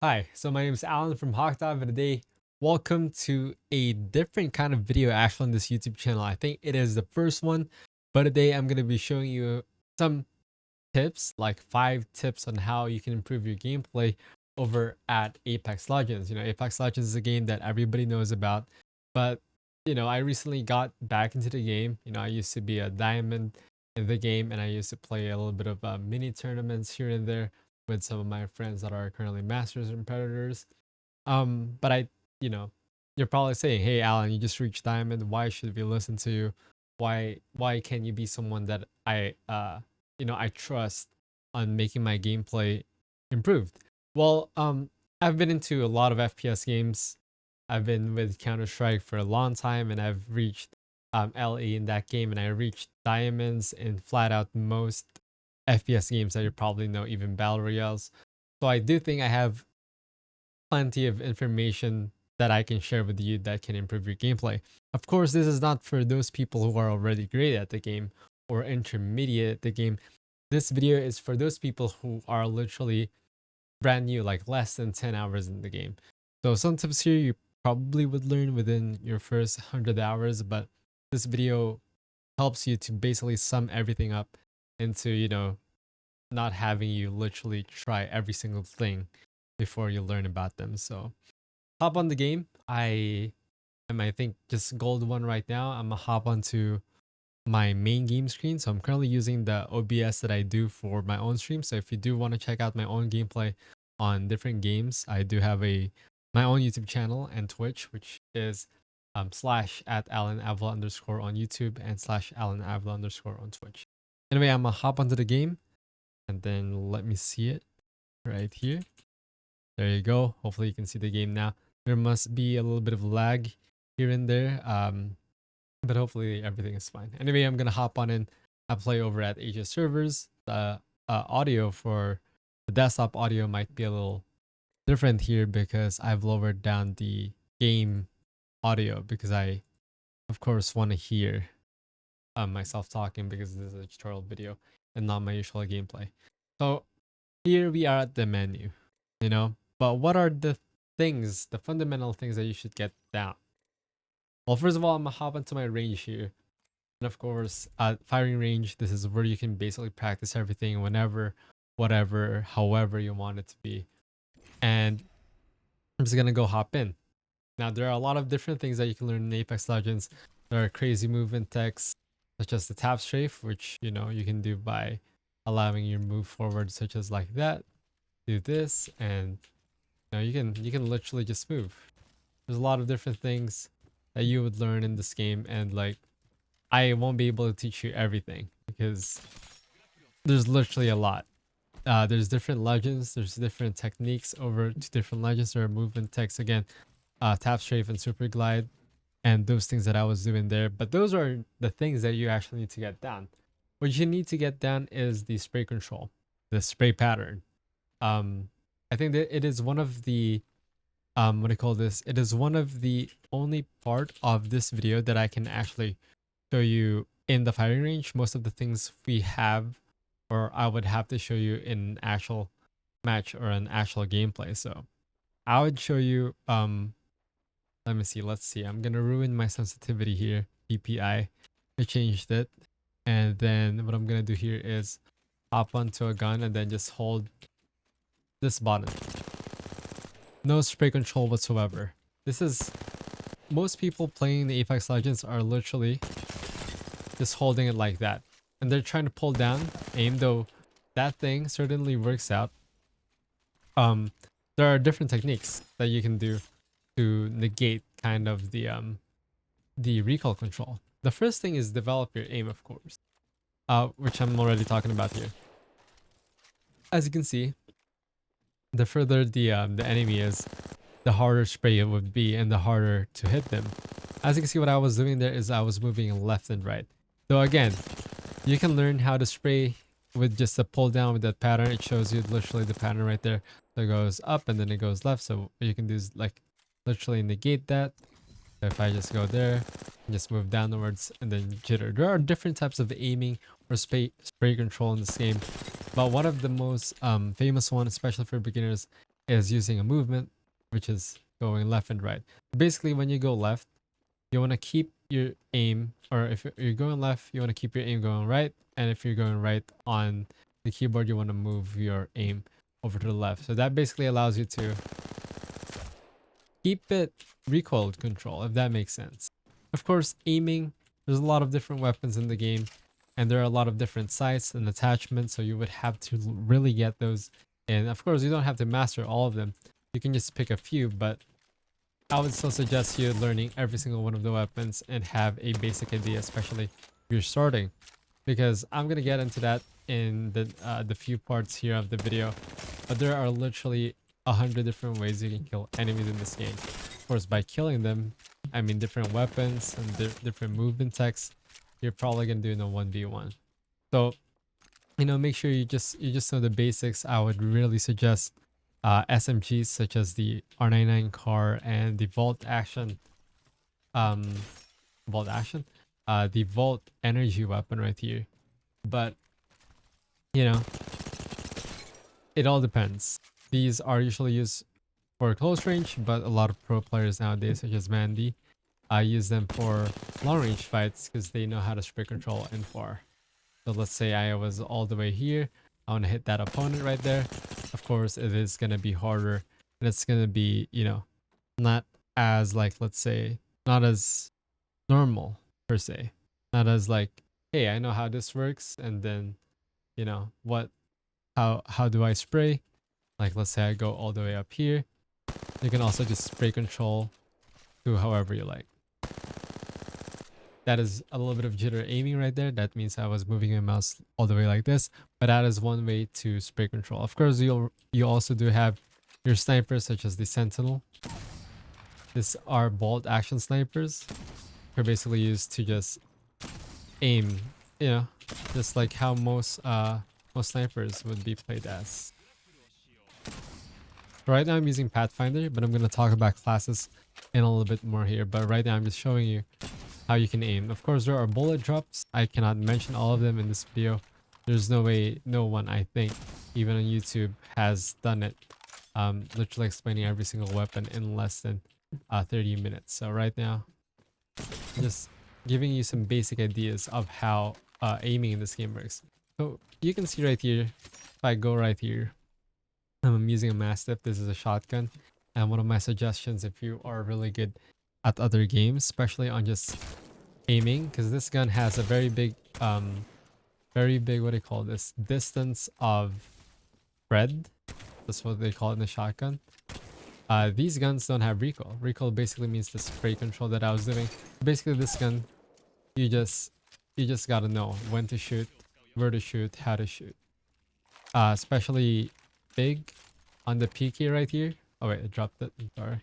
Hi, so my name is Alan from Hawkdive, and today, welcome to a different kind of video actually on this YouTube channel. I think it is the first one, but today I'm going to be showing you some tips, like 5 tips on how you can improve your gameplay over at Apex Legends. Apex Legends is a game that everybody knows about, but I recently got back into the game. I used to be a diamond in the game, and I used to play a little bit of mini tournaments here and there with some of my friends that are currently masters and predators. But you know, you're probably saying, "Hey, Alan, you just reached diamond. Why should we listen to you? Why can't you be someone that I trust on making my gameplay improved?" Well, I've been into a lot of FPS games. I've been with Counter Strike for a long time, and I've reached LE in that game, and I reached diamonds in flat out most FPS games that you probably know, even battle royales. So I do think I have plenty of information that I can share with you that can improve your gameplay. Of course, this is not for those people who are already great at the game or intermediate at the game. This video is for those people who are literally brand new, like less than 10 hours in the game. So some tips here you probably would learn within your first 100 hours, but this video helps you to basically sum everything up into, not having you literally try every single thing before you learn about them. So hop on the game. I think just gold one right now. I'm gonna hop onto my main game screen. So I'm currently using the OBS that I do for my own stream. So if you do want to check out my own gameplay on different games, I do have my own YouTube channel and Twitch, which is slash at Alan Avila underscore on YouTube and slash Alan Avila underscore on Twitch. Anyway, I'm gonna hop onto the game and then let me see it right here. There you go. Hopefully you can see the game now. There must be a little bit of lag here and there, but hopefully everything is fine. Anyway, I'm gonna hop on in. I play over at Asia servers. The audio for the desktop audio might be a little different here because I've lowered down the game audio because I, of course, want to hear myself talking because this is a tutorial video and not my usual gameplay. So here we are at the menu, but what are the things, the fundamental things that you should get down? Well, first of all, I'm gonna hop into my range here. And of course, firing range, this is where you can basically practice everything whenever, whatever, however you want it to be. And I'm just gonna go hop in. Now, there are a lot of different things that you can learn in Apex Legends. There are crazy movement techs, such as the tap strafe, which, you can do by allowing your move forward, such as like that. Do this, and you can literally just move. There's a lot of different things that you would learn in this game, and like I won't be able to teach you everything because there's literally a lot. There's different legends, there's different techniques over to different legends. There are movement techs again, tap strafe and super glide, and those things that I was doing there. But those are the things that you actually need to get down. What you need to get down is the spray control, the spray pattern. I think that it is one of the what do you call this? It is one of the only part of this video that I can actually show you in the firing range. Most of the things we have, or I would have to show you in an actual match or an actual gameplay. So I would show you let me see, let's see. I'm gonna ruin my sensitivity here. DPI. I changed it. And then what I'm gonna do here is hop onto a gun and then just hold this button. No spray control whatsoever. This is, most people playing the Apex Legends are literally just holding it like that. And they're trying to pull down aim, though that thing certainly works out. There are different techniques that you can do to negate kind of the recoil control. The first thing is develop your aim, of course. Which I'm already talking about here. As you can see, the further the enemy is, the harder spray it would be and the harder to hit them. As you can see, what I was doing there is I was moving left and right. So again, you can learn how to spray with just a pull down with that pattern. It shows you literally the pattern right there. So it goes up and then it goes left. So what you can do is like literally negate that. So if I just go there, just move downwards and then jitter. There are different types of aiming or spray control in this game. But one of the most famous one, especially for beginners, is using a movement, which is going left and right. Basically, when you go left, you want to keep your aim, or if you're going left, you want to keep your aim going right. And if you're going right on the keyboard, you want to move your aim over to the left. So that basically allows you to keep it recoil control, if that makes sense. Of course, aiming, there's a lot of different weapons in the game, and there are a lot of different sights and attachments, so you would have to really get those. And of course, you don't have to master all of them. You can just pick a few, but I would still suggest you learning every single one of the weapons and have a basic idea, especially if you're starting, because I'm gonna get into that in the few parts here of the video. But there are literally 100 different ways you can kill enemies in this game. Of course, by killing them, I mean different weapons and different movement techs, you're probably gonna do in a 1v1. So, you know, make sure you just know the basics. I would really suggest SMGs such as the R99 car and the um the Vault energy weapon right here. But you know, it all depends. These are usually used for close range, but a lot of pro players nowadays, such as Mandy, use them for long range fights because they know how to spray control and far. So let's say I was all the way here. I want to hit that opponent right there. Of course, it is going to be harder. And it's going to be, you know, not as like, let's say, not as normal per se. Not as like, hey, I know how this works. And then, you know, how do I spray? Like, let's say I go all the way up here. You can also just spray control to however you like. That is a little bit of jitter aiming right there. That means I was moving my mouse all the way like this, but that is one way to spray control. Of course, you also do have your snipers such as the Sentinel. These are bolt action snipers. They're basically used to just aim, you know, just like how most snipers would be played as. Right now I'm using Pathfinder, but I'm going to talk about classes in a little bit more here. But right now I'm just showing you how you can aim. Of course, there are bullet drops. I cannot mention all of them in this video. There's no way, no one, I think, even on YouTube, has done it. Literally explaining every single weapon in less than 30 minutes. So right now, I'm just giving you some basic ideas of how aiming in this game works. So you can see right here, if I go right here, I'm using a Mastiff. This is a shotgun. And one of my suggestions, if you are really good at other games, especially on just aiming, because this gun has a very big, what do you call this? Distance of spread. That's what they call it in the shotgun. These guns don't have recoil. Recoil basically means the spray control that I was doing. Basically, this gun, you just gotta know when to shoot, where to shoot, how to shoot. Especially big on the PK right here. Oh wait, I dropped it. I'm sorry.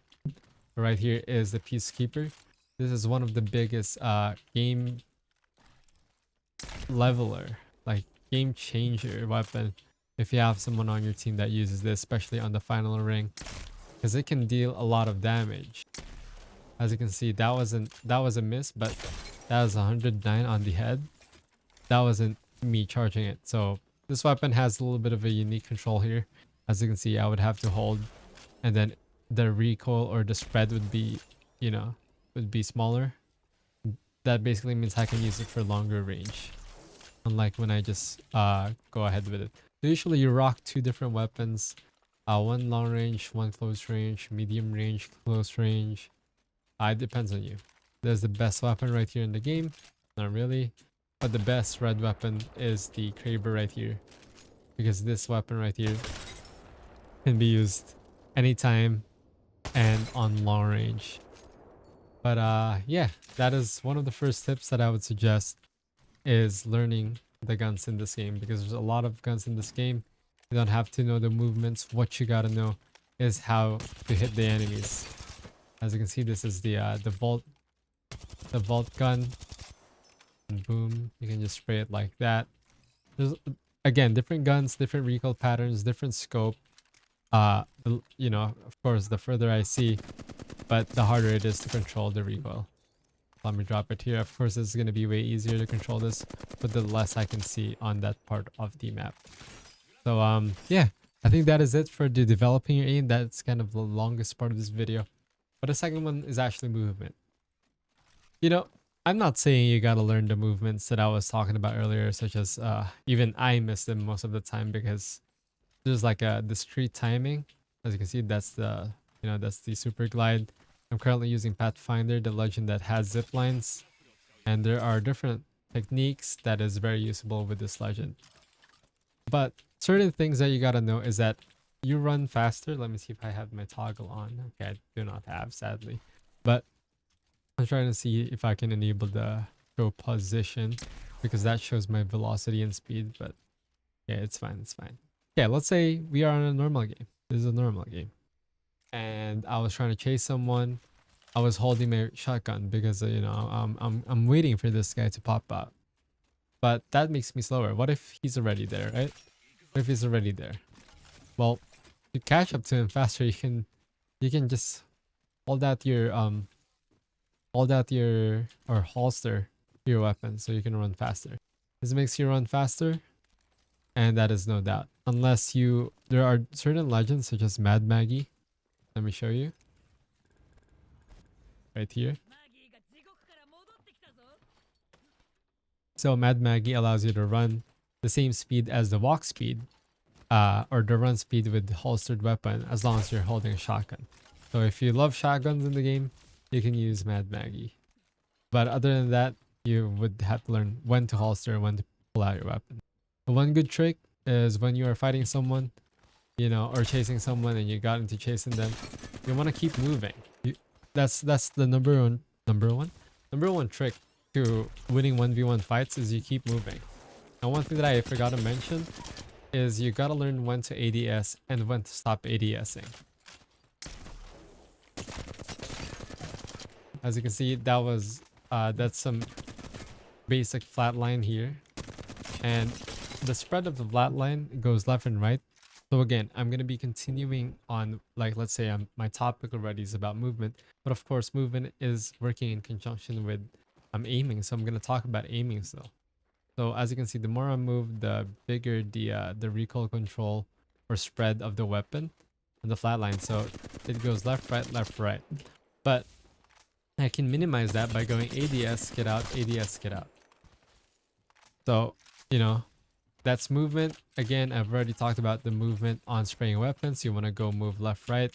Right here is the Peacekeeper. This is one of the biggest game leveler, like game changer weapon if you have someone on your team that uses this, especially on the final ring, because it can deal a lot of damage. As you can see, that was a miss, but that was 109 on the head. That wasn't me charging it. So this weapon has a little bit of a unique control here. As you can see, I would have to hold, and then the recoil or the spread would be, you know, would be smaller. That basically means I can use it for longer range, unlike when I just go ahead with it. So usually you rock two different weapons, one long range, one close range, medium range, close range. It depends on you. There's the best weapon right here in the game. Not really, but the best red weapon is the Kraber right here, because this weapon right here can be used anytime and on long range. But yeah, that is one of the first tips that I would suggest, is learning the guns in this game, because there's a lot of guns in this game. You don't have to know the movements. What you gotta know is how to hit the enemies. As you can see, this is the vault gun, and boom, you can just spray it like that. There's again different guns, different recoil patterns, different scope. You know, of course, the further I see, but the harder it is to control the recoil. Let me drop it here. Of course, it's going to be way easier to control this, but the less I can see on that part of the map. So yeah, I think that is it for the developing your aim. That's kind of the longest part of this video. But the second one is actually movement. You know, I'm not saying you gotta learn the movements that I was talking about earlier, such as even I miss them most of the time because there's like a discrete timing. As you can see, that's the that's the super glide. I'm currently using Pathfinder, the legend that has zip lines, and there are different techniques that is very usable with this legend. But certain things that you gotta know is that you run faster. Let me see if I have my toggle on. Okay, I do not have, sadly. But I'm trying to see if I can enable the show position because that shows my velocity and speed. But yeah, it's fine. It's fine. Yeah, let's say we are on a normal game. This is a normal game. And I was trying to chase someone. I was holding my shotgun because I'm waiting for this guy to pop out. But that makes me slower. What if he's already there, right? What if he's already there? Well, to catch up to him faster, you can just hold out your or holster your weapon so you can run faster. This makes you run faster, and that is no doubt. Unless there are certain legends such as Mad Maggie. Let me show you. Right here. So Mad Maggie allows you to run the same speed as the walk speed, or the run speed with the holstered weapon as long as you're holding a shotgun. So if you love shotguns in the game, you can use Mad Maggie. But other than that, you would have to learn when to holster and when to pull out your weapon. But one good trick is when you are fighting someone, or chasing someone and you got into chasing them, you want to keep moving. That's the number one trick to winning 1v1 fights is you keep moving. Now, one thing that I forgot to mention is you gotta learn when to ADS and when to stop ADSing. As you can see, that's some basic flat line here, and the spread of the flat line goes left and right. So again, I'm going to be continuing on, like, let's say my topic already is about movement, but of course movement is working in conjunction with aiming. So I'm going to talk about aiming still. So as you can see, the more I move, the bigger the recoil control or spread of the weapon and the flat line. So it goes left, right. But I can minimize that by going ADS, get out, ADS, get out. So, that's movement. Again, I've already talked about the movement on spraying weapons. You want to go move left, right.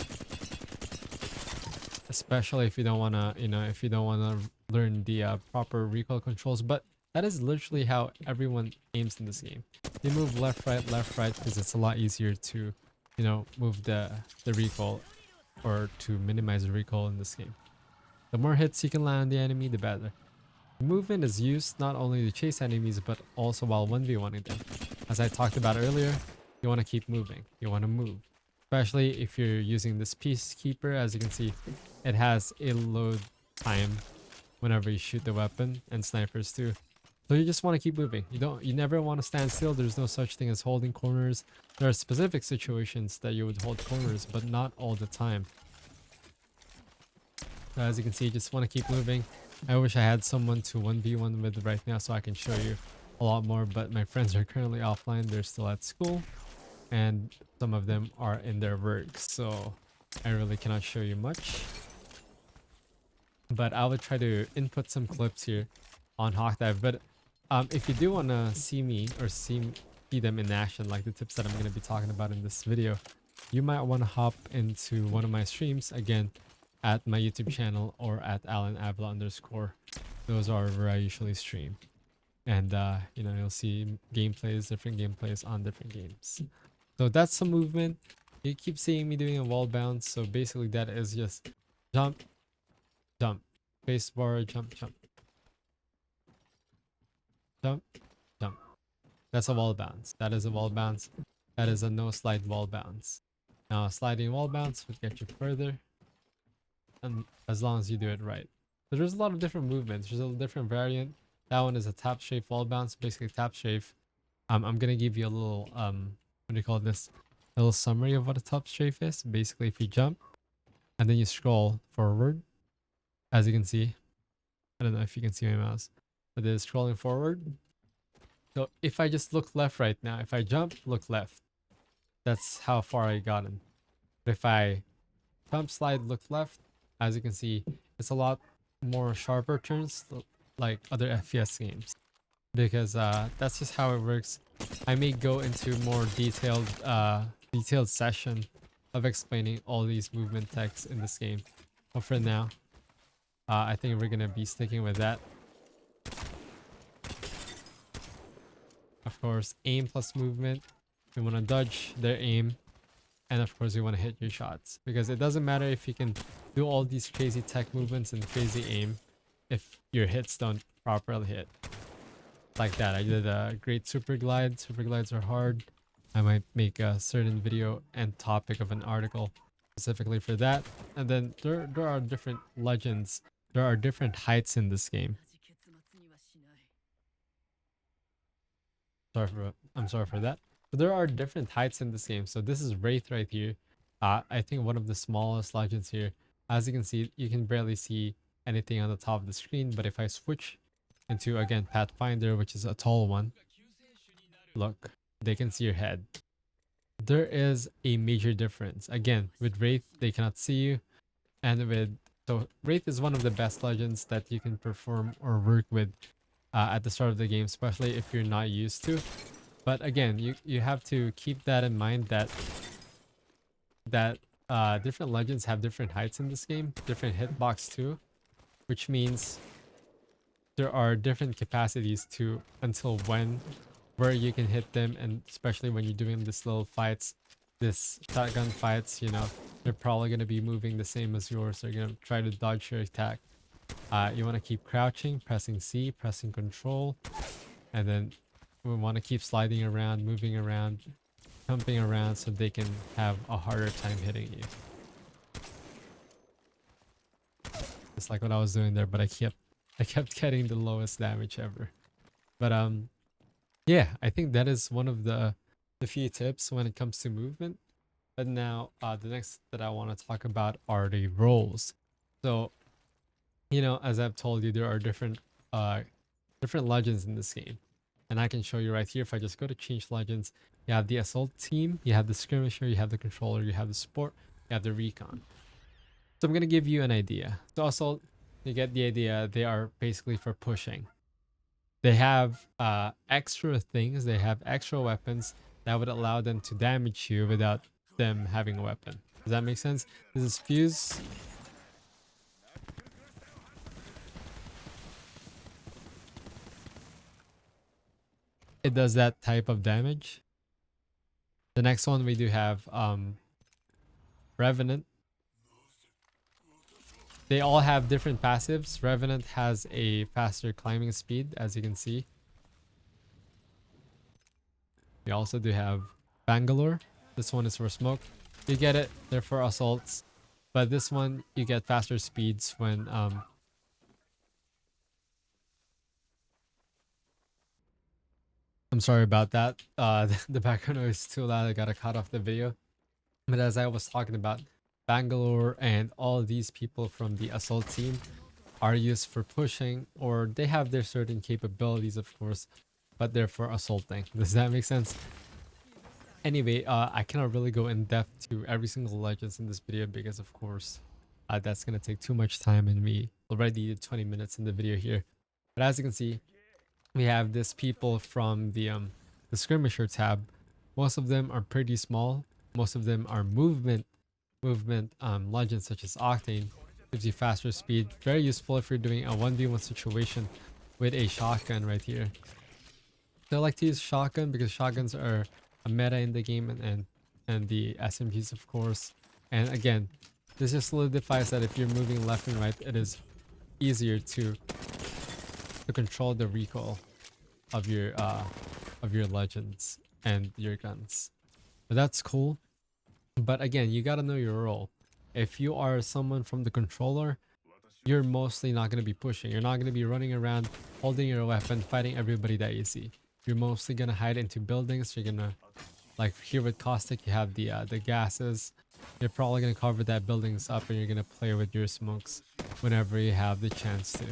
Especially if you don't want to, learn the proper recoil controls. But that is literally how everyone aims in this game. They move left, right, because it's a lot easier to, move the recoil or to minimize the recoil in this game. The more hits you can land on the enemy, the better. Movement is used not only to chase enemies, but also while 1v1ing them. As I talked about earlier, you want to keep moving. You want to move. Especially if you're using this Peacekeeper. As you can see, it has a load time whenever you shoot the weapon, and snipers too. So you just want to keep moving. You never want to stand still. There's no such thing as holding corners. There are specific situations that you would hold corners, but not all the time. So as you can see, you just want to keep moving. I wish I had someone to 1v1 with right now so I can show you a lot more, but my friends are currently offline. They're still at school, and some of them are in their work, so I really cannot show you much. But I would try to input some clips here on Hawk Dive. But if you do want to see me or see them in action, like the tips that I'm going to be talking about in this video, you might want to hop into one of my streams again at my YouTube channel or at AlanAvila_. Those are where I usually stream. And you'll see different gameplays on different games. So that's some movement. You keep seeing me doing a wall bounce. So basically that is just jump, jump, spacebar, jump, jump, jump, jump. That's a wall bounce. That is a wall bounce. That is a no slide wall bounce. Now a sliding wall bounce would get you further, and as long as you do it right. So there's a lot of different movements. There's a different variant. That one is a tap strafe wall bounce, basically tap strafe. I'm gonna give you a little what do you call this? A little summary of what a tap strafe is. Basically, if you jump and then you scroll forward, as you can see, I don't know if you can see my mouse, but it is scrolling forward. So if I just look left right now, if I jump, look left. That's how far I gotten. But if I jump, slide, look left, as you can see, it's a lot more sharper turns like other FPS games. Because that's just how it works. I may go into more detailed session of explaining all these movement techs in this game. But for now, I think we're gonna be sticking with that. Of course, aim plus movement. You want to dodge their aim, and of course you want to hit your shots, because it doesn't matter if you can do all these crazy tech movements and crazy aim if your hits don't properly hit. Like that, I did a great super glide. Super glides are hard. I might make a certain video and topic of an article specifically for that. And then there are different legends. There are different heights in this game. I'm sorry for that. But there are different heights in this game. So this is Wraith right here. I think one of the smallest legends here. As you can see, you can barely see anything on the top of the screen. But if I switch into, again, Pathfinder, which is a tall one, look, they can see your head. There is a major difference. Again, with Wraith, they cannot see you. And so Wraith is one of the best legends that you can perform or work with at the start of the game, especially if you're not used to. But again, you have to keep that in mind, that different legends have different heights in this game, different hitbox too, which means there are different capacities to until where you can hit them, and especially when you're doing this little fights, this shotgun fights, you know, they're probably going to be moving the same as yours. They're going to try to dodge your attack. You want to keep crouching, pressing C, pressing control, and then we want to keep sliding around, moving around, jumping around, so they can have a harder time hitting you. Just like what I was doing there, but I kept getting the lowest damage ever. But yeah, I think that is one of the few tips when it comes to movement. But now the next that I want to talk about are the roles. So, you know, as I've told you, there are different legends in this game. And I can show you right here. If I just go to change legends, you have the assault team, you have the skirmisher, you have the controller, you have the support, you have the recon. So I'm going to give you an idea. So assault, you get the idea, they are basically for pushing. They have extra things, they have extra weapons that would allow them to damage you without them having a weapon. Does that make sense? This is fuse. It does that type of damage. The next one we do have Revenant. They all have different passives. Revenant has a faster climbing speed, as you can see. We also do have Bangalore. This one is for smoke. You get it, they're for assaults. But this one, you get faster speeds when I'm sorry about that. The background noise is too loud. I gotta cut off the video. But as I was talking about, Bangalore and all these people from the assault team are used for pushing, or they have their certain capabilities, of course, but they're for assaulting. Does that make sense? Anyway, I cannot really go in depth to every single legends in this video because, of course, that's gonna take too much time, and we already did 20 minutes in the video here. But as you can see, we have this people from the skirmisher tab. Most of them are pretty small. Most of them are movement legends, such as Octane. Gives you faster speed. Very useful if you're doing a 1v1 situation with a shotgun right here. So I like to use shotgun because shotguns are a meta in the game, and the SMGs, of course. And again, this just solidifies that if you're moving left and right, it is easier to control the recoil of your legends and your guns. But that's cool. But again, you gotta know your role. If you are someone from the controller, you're mostly not gonna be pushing. You're not gonna be running around holding your weapon, fighting everybody that you see. You're mostly gonna hide into buildings. You're gonna, like here with Caustic, you have the gases. You're probably gonna cover that buildings up, and you're gonna play with your smokes whenever you have the chance to.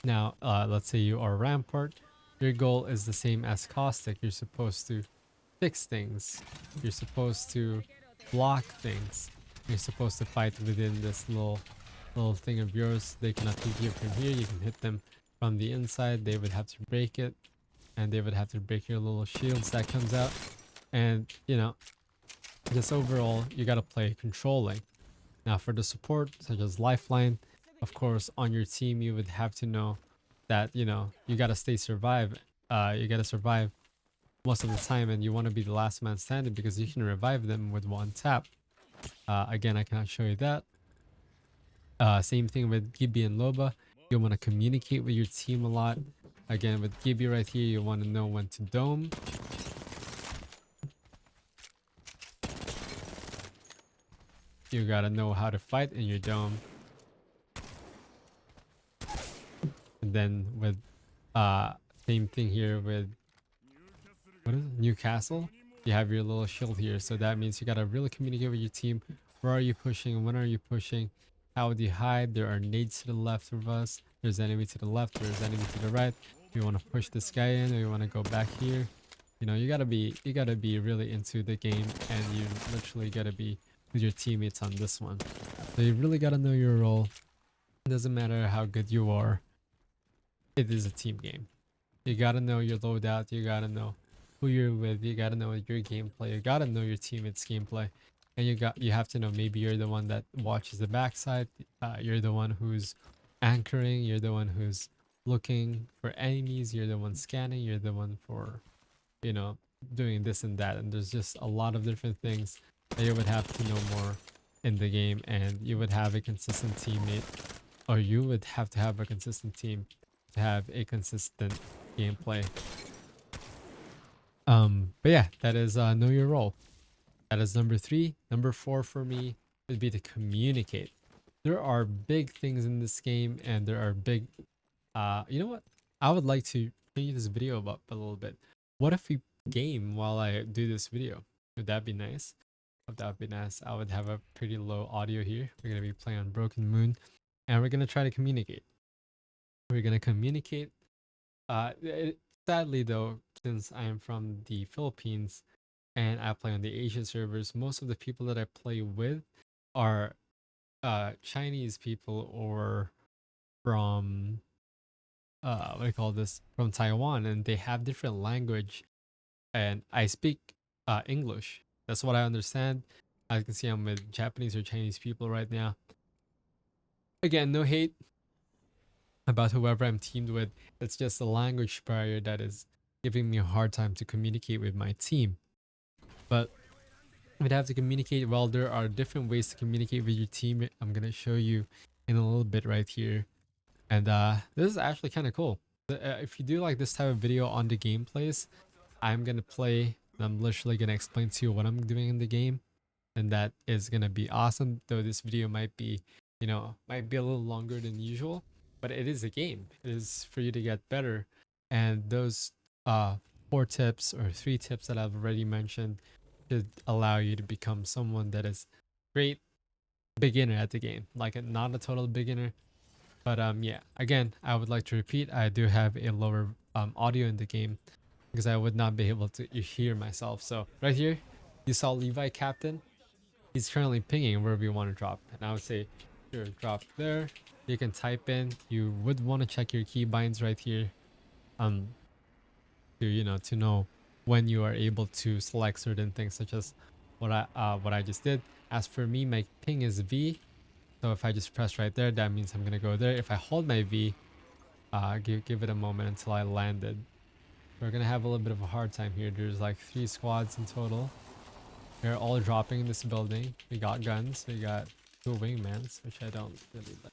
Now, let's say you are Rampart. Your goal is the same as Caustic. You're supposed to fix things. You're supposed to block things. You're supposed to fight within this little thing of yours. They cannot hit you from here. You can hit them from the inside. They would have to break it, and they would have to break your little shields that comes out. And you know, just overall, you gotta play controlling. Now for the support, such as lifeline, of course, on your team, you would have to know that you gotta survive. You gotta survive most of the time, and you want to be the last man standing because you can revive them with one tap. Again, I cannot show you that. Same thing with Gibby and Loba. You want to communicate with your team a lot. Again, with Gibby right here, you want to know when to dome. You gotta know how to fight in your dome. And then with same thing here with what is it? Newcastle. You have your little shield here, so that means you gotta really communicate with your team. Where are you pushing? When are you pushing? How would you hide? There are nades to the left of us. There's enemy to the left. There's enemy to the right. You want to push this guy in, or you want to go back here. You gotta be really into the game, and you literally gotta be with your teammates on this one. So you really gotta know your role. It doesn't matter how good you are. It is a team game. You gotta know your loadout. You gotta know who you're with. You gotta know your gameplay. You gotta know your teammates' gameplay, and you have to know maybe you're the one that watches the backside. You're the one who's anchoring. You're the one who's looking for enemies. You're the one scanning. You're the one for doing this and that. And there's just a lot of different things that you would have to know more in the game, and you would have a consistent teammate, or you would have to have a consistent team to have a consistent gameplay. But yeah, that is know your role. That is number 3. Number 4 for me would be to communicate. There are big things in this game, and there are big you know what, I would like to change this video up a little bit. What if we game while I do this video? Would that be nice? If that would be nice, I would have a pretty low audio here. We're gonna be playing on Broken Moon, and we're gonna try to communicate. We're gonna communicate. Sadly though, since I am from the Philippines and I play on the Asian servers, most of the people that I play with are Chinese people, or from what do you call this, from Taiwan, and they have different language, and I speak English. That's what I understand. As you can see, I'm with Japanese or Chinese people right now. Again, no hate about whoever I'm teamed with. It's just a language barrier that is giving me a hard time to communicate with my team. But we'd have to communicate. Well, there are different ways to communicate with your team. I'm gonna show you in a little bit right here. And this is actually kind of cool. If you do like this type of video on the gameplays, I'm gonna play, and I'm literally gonna explain to you what I'm doing in the game, and that is gonna be awesome. Though this video might be might be a little longer than usual, but it is a game. It is for you to get better. And those 4 tips or 3 tips that I've already mentioned should allow you to become someone that is great beginner at the game, like not a total beginner. But yeah, again, I would like to repeat, I do have a lower audio in the game because I would not be able to hear myself. So right here, you saw Levi Captain. He's currently pinging where we want to drop, and I would say sure, drop there. You can type in. You would want to check your keybinds right here to know when you are able to select certain things, such as what I just did. As for me, my ping is V. So if I just press right there, that means I'm gonna go there. If I hold my V, give it a moment until I landed. We're gonna have a little bit of a hard time here. There's like 3 squads in total. They're all dropping in this building. We got guns. We got 2 wingmans, which I don't really like.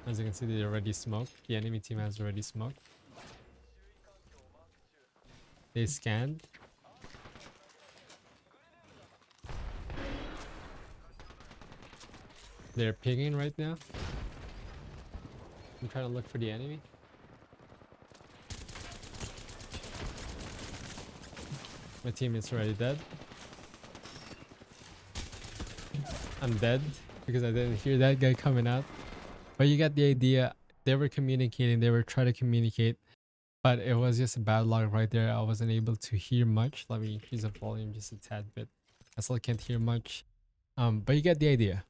As you can see, they already smoked. The enemy team has already smoked. They scanned. They're pinging right now. I'm trying to look for the enemy. My teammate's already dead. I'm dead because I didn't hear that guy coming out. But you got the idea. They were communicating. They were trying to communicate. but it was just a bad luck right there. I wasn't able to hear much. Let me increase the volume just a tad bit. I still can't hear much. But you get the idea.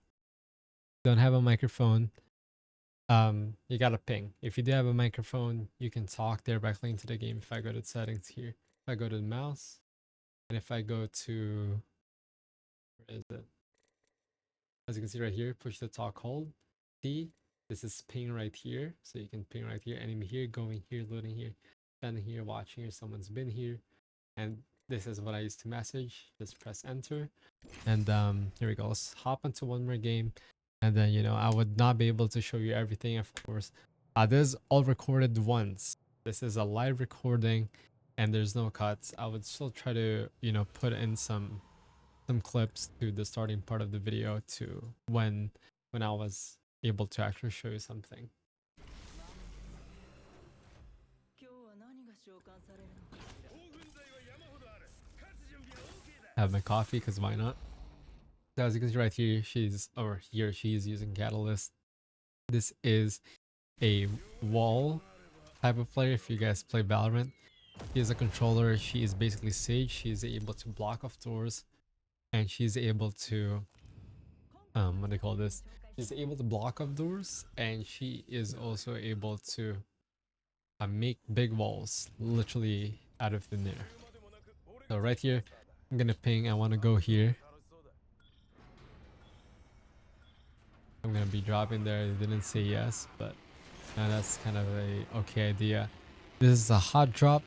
Don't have a microphone. You got to ping. If you do have a microphone, you can talk directly into the game. If I go to settings here, if I go to the mouse, and if I go to, where is it? As you can see right here, push the talk hold. See, this is ping right here. So you can ping right here, enemy here, going here, loading here, standing here, watching here, someone's been here. And this is what I used to message. Just press enter. And here we go. Let's hop into one more game. And then, you know, I would not be able to show you everything, of course. This is all recorded once. This is a live recording and there's no cuts. I would still try to, you know, put in some clips to the starting part of the video to when I was able to actually show you something. Have my coffee because why not? So as you can see right here, she's using Catalyst. This is a wall type of player. If you guys play Valorant, she is a controller. She is basically Sage. She's able to block off doors, and she's able to what do they call this? She's able to block off doors, and she is also able to make big walls literally out of thin air. So right here, I'm gonna ping. I want to go here. I'm gonna be dropping there. They didn't say yes, but that's kind of a okay idea. This is a hot drop,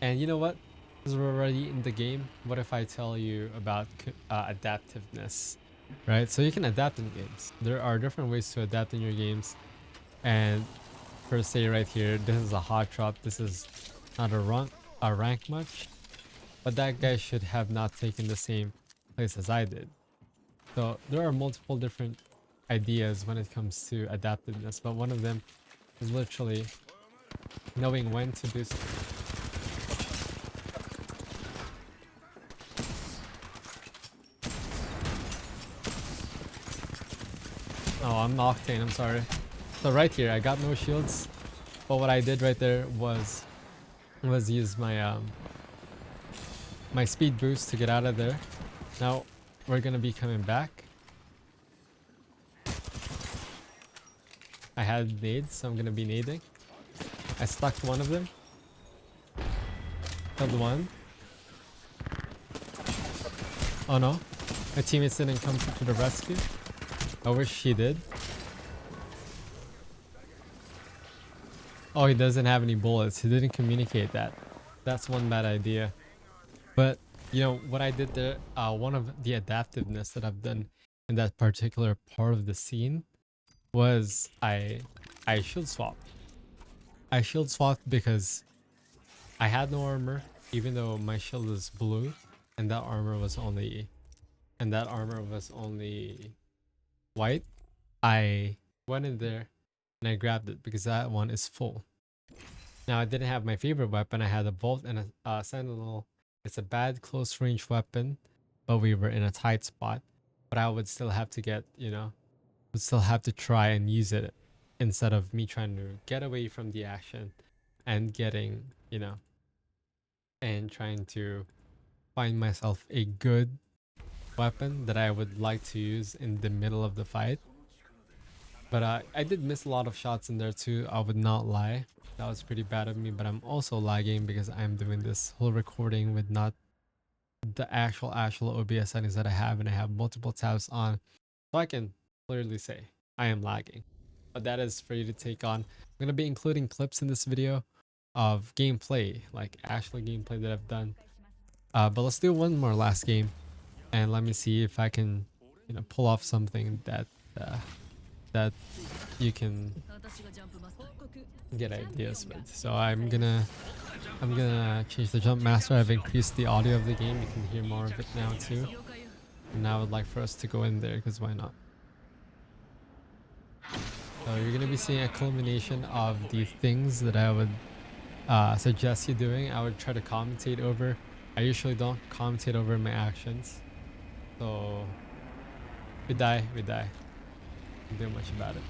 and you know what? Because we're already in the game, what if I tell you about adaptiveness, right? So you can adapt in games. There are different ways to adapt in your games, and per se right here, this is a hot drop. This is not a rank much, but that guy should have not taken the same place as I did. So there are multiple different ideas when it comes to adaptiveness, but one of them is literally knowing when to do something. Oh, I'm Octane, I'm sorry. So right here, I got no shields, but what I did right there was use my my speed boost to get out of there. Now we're gonna be coming back. I had nades, so I'm gonna be nading. I stuck one of them. Killed one. Oh no, my teammates didn't come to the rescue. I wish he did. Oh, he doesn't have any bullets. He didn't communicate that. That's one bad idea. But you know what I did there, one of the adaptiveness that I've done in that particular part of the scene was I shield swapped. I shield swapped because I had no armor, even though my shield is blue, and that armor was only white. I went in there and I grabbed it because that one is full. Now I didn't have my favorite weapon. I had a bolt and a sentinel. It's a bad close range weapon, but we were in a tight spot. But I would still have to get, you know, would still have to try and use it instead of me trying to get away from the action and getting, you know, and trying to find myself a good weapon that I would like to use in the middle of the fight. But I did miss a lot of shots in there too, I would not lie. That was pretty bad of me, but I'm also lagging because I'm doing this whole recording with not the actual OBS settings that I have, and I have multiple tabs on, so I can clearly say I am lagging. But that is for you to take on. I'm going to be including clips in this video of gameplay, like actual gameplay that I've done. But let's do one more last game, and let me see if I can, you know, pull off something that that you can get ideas with. So I'm gonna change the jump master. I've increased the audio of the game. You can hear more of it now too. And now I would like for us to go in there because why not? So you're gonna be seeing a culmination of the things that I would suggest you doing. I would try to commentate over. I usually don't commentate over my actions. So we die. Can't do much about it.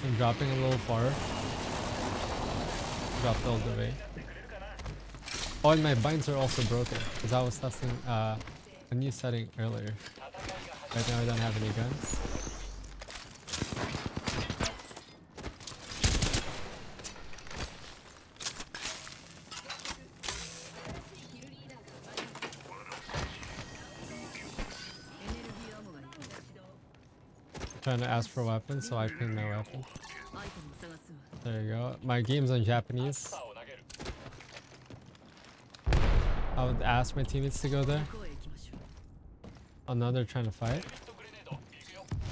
I'm dropping a little far. Dropped all the way. Oh, and my binds are also broken because I was testing a new setting earlier. Right now I don't have any guns. Trying to ask for weapons, so I ping my weapon. There you go. My game's on Japanese. I would ask my teammates to go there. Another trying to fight.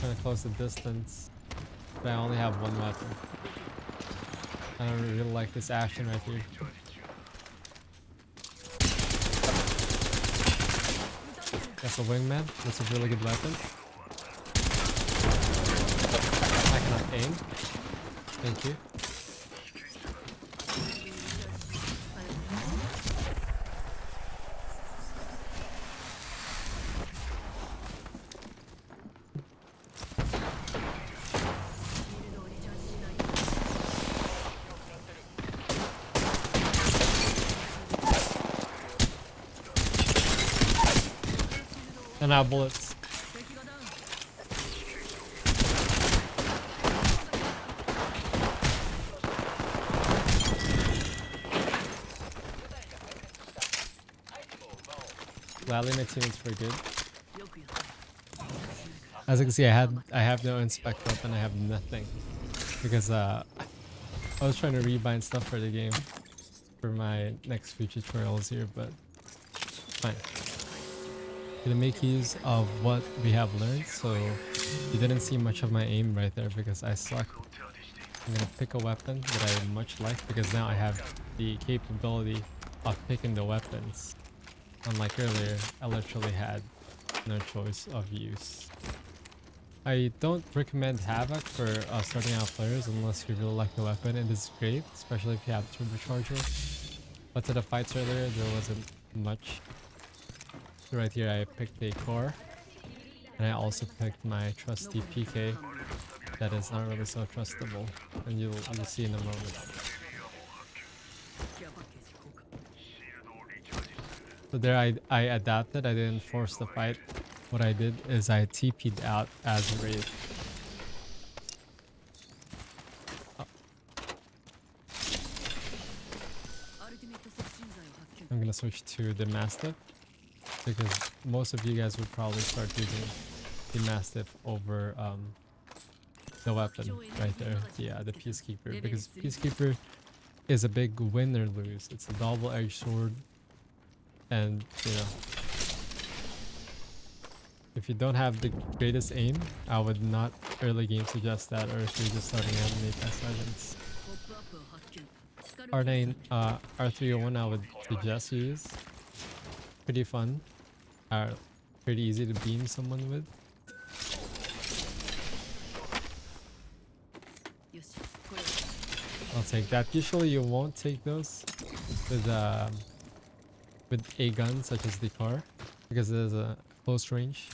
Trying to close the distance. But I only have one weapon. I don't really like this action right here. That's a wingman. That's a really good weapon. I cannot aim. Thank you. And now bullets. Gladly my teammates were good. As you can see, I have no inspect weapon. I have nothing because I was trying to rebind stuff for the game for my next few tutorials here, but fine. Gonna make use of what we have learned, so you didn't see much of my aim right there because I suck. I'm gonna pick a weapon that I much like because now I have the capability of picking the weapons. Unlike earlier, I literally had no choice of use. I don't recommend Havoc for starting out players unless you really like the weapon. It is great, especially if you have turbocharger. But to the fights earlier, there wasn't much. So right here I picked a core, and I also picked my trusty PK that is not really so trustable, and you'll see in a moment. So there I adapted. I didn't force the fight. What I did is I TP'd out as a raid. I'm gonna switch to the Mastiff because most of you guys would probably start using the Mastiff over the weapon right there. Yeah, the Peacekeeper, because Peacekeeper is a big win or lose. It's a double-edged sword, and you know, if you don't have the greatest aim, I would not early game suggest that, or if you're just starting out in apexlegends. R9, R301 I would suggest you use. Pretty fun. Pretty easy to beam someone with. I'll take that. Usually you won't take those with a gun such as the car because there's a close range.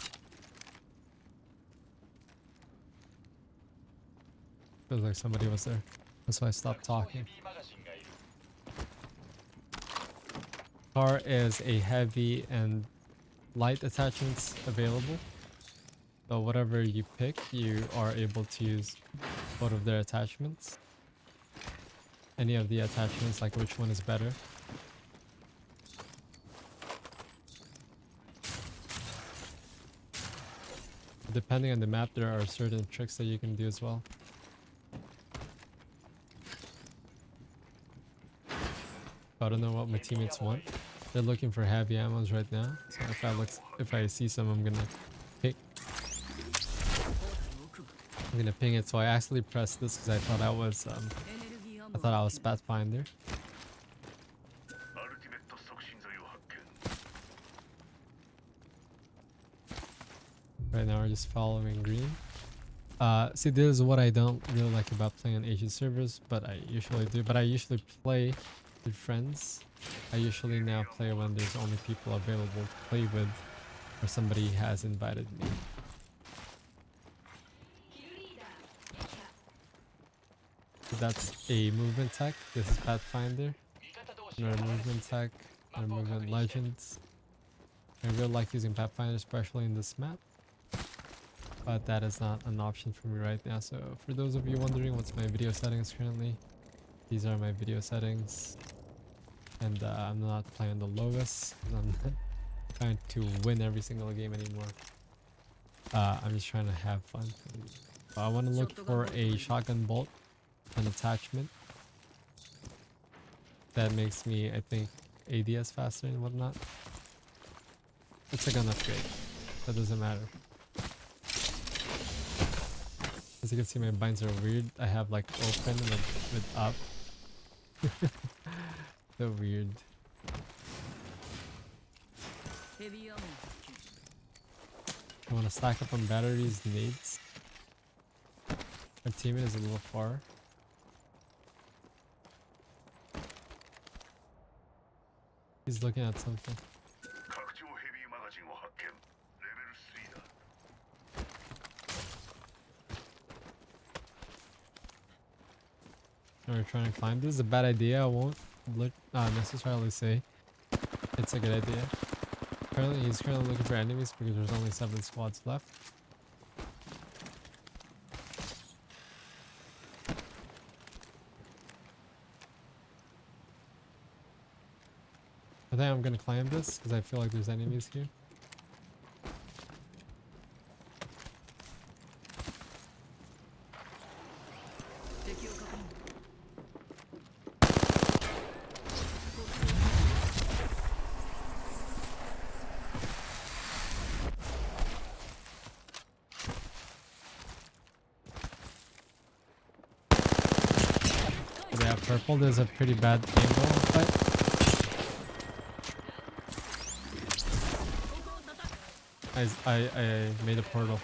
Feels like somebody was there. That's why I stopped talking. Car is a heavy and light attachments available. So whatever you pick, you are able to use both of their attachments. Any of the attachments, like which one is better. Depending on the map, there are certain tricks that you can do as well. I don't know what my teammates want. They're looking for heavy ammos right now. So if I see some, I'm gonna pick. I'm gonna ping it. So I actually pressed this because I thought I was Pathfinder. Right now we're just following green. See, this is what I don't really like about playing on Asian servers, but I usually do. But I usually play with friends. I usually now play when there's only people available to play with, or somebody has invited me. that's a movement tech. This is Pathfinder. Another movement tech. Another movement legends. I really like using Pathfinder, especially in this map. But that is not an option for me right now. So for those of you wondering what's my video settings currently, these are my video settings. And I'm not playing the lowest. I'm not trying to win every single game anymore. I'm just trying to have fun. I want to look for a shotgun bolt, an attachment that makes me, I think, ADS faster and whatnot. It's a gun upgrade. That doesn't matter. As you can see, my binds are weird. I have like open with up. So weird. I want to stack up on batteries, nades. Our teammate is a little far. He's looking at something. We're trying to climb. This is a bad idea. I won't necessarily say it's a good idea. He's currently looking for enemies because there's only 7 squads left. I think I'm gonna climb this because I feel like there's enemies here. Yeah, purple, there's a pretty bad angle fight. I made a portal.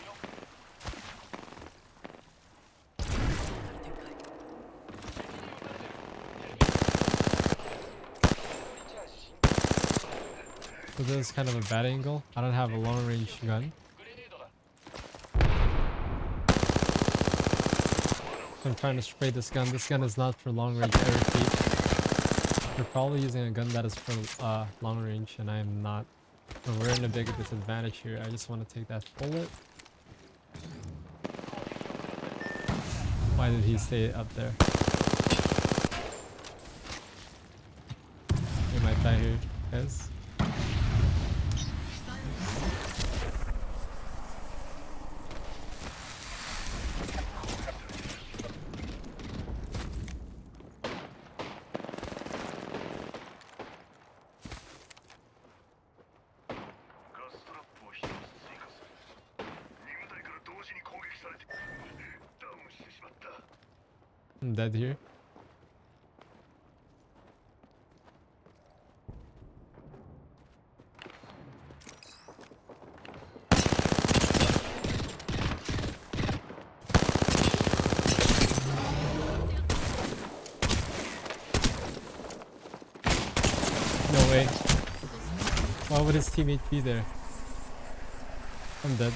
So this is kind of a bad angle. I don't have a long range gun. I'm trying to spray this gun. This gun is not for long range, I repeat. You're probably using a gun that is for long range, and I am not. And we're in a big disadvantage here. I just want to take that bullet. Why did he stay up there? He might die here, guys. I'm dead here. No way. Why would his teammate be there? I'm dead.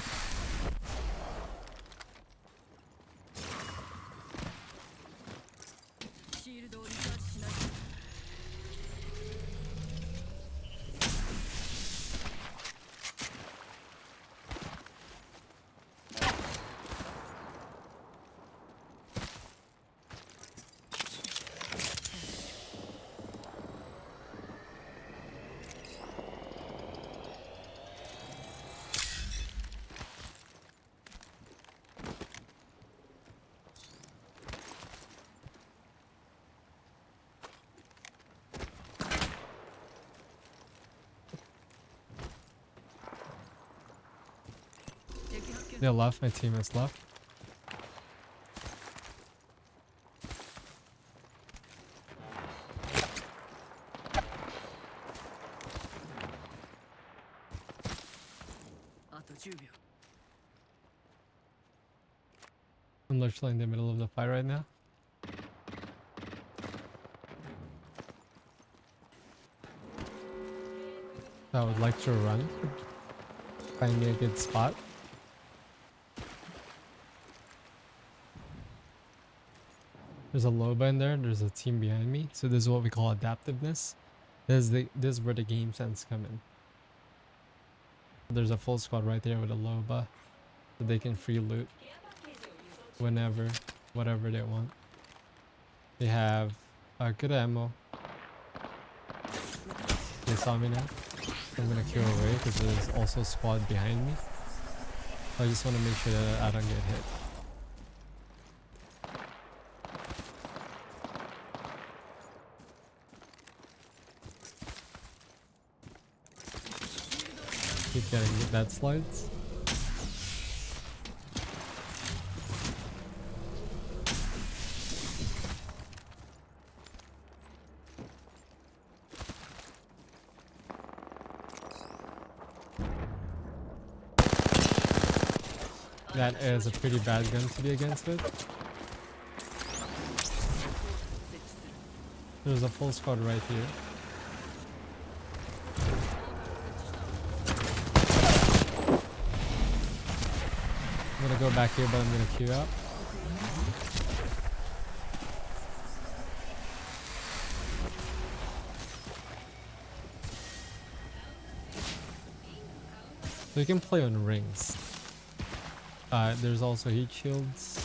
They left, my team has left. I'm literally in the middle of the fight right now. I would like to run. Find me a good spot. There's a Loba in there. There's a team behind me. So this is what we call adaptiveness. This is where the game sense come in. There's a full squad right there with a Loba, so they can free loot whenever, whatever they want. They have good ammo. They saw me now. I'm gonna kill away because there's also a squad behind me. I just want to make sure that I don't get hit. Keep getting that slides. That is a pretty bad gun to be against it. There's a full squad right here. I'm gonna go back here, but I'm gonna queue up. So you can play on rings. There's also heat shields.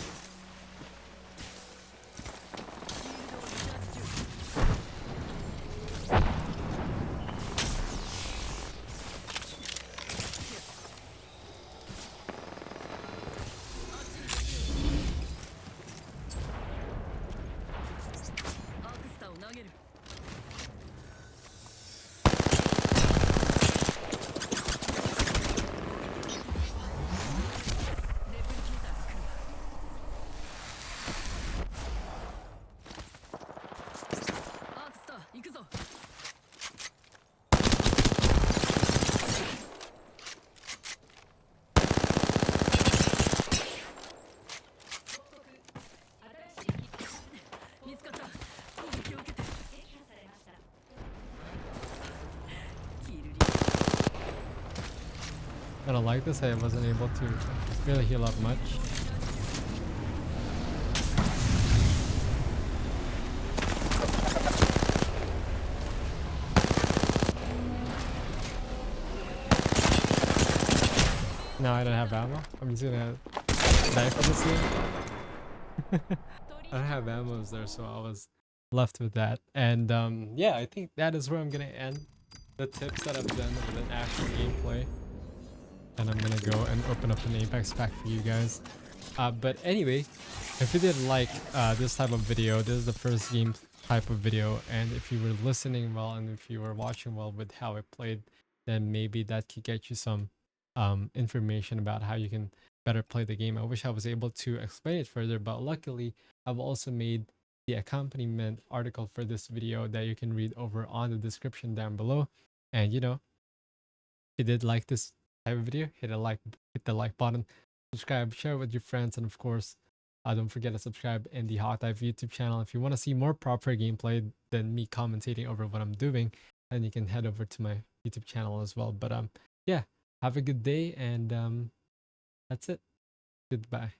I don't like this. I wasn't able to really heal up much. Now I don't have ammo. I'm just gonna die for this game. I don't have ammo there, so I was left with that. And yeah, I think that is where I'm gonna end the tips that I've done with an actual gameplay. And I'm gonna go and open up an Apex pack for you guys. But anyway, if you did like this type of video, this is the first game type of video, and if you were listening well and if you were watching well with how I played, then maybe that could get you some information about how you can better play the game. I wish I was able to explain it further, but luckily I've also made the accompaniment article for this video that you can read over on the description down below. And you know, if you did like this type of video, hit the like button, subscribe, share with your friends, and of course don't forget to subscribe in the Hot Dive YouTube channel. If you want to see more proper gameplay than me commentating over what I'm doing, then you can head over to my YouTube channel as well. But yeah, have a good day, and that's it. Goodbye.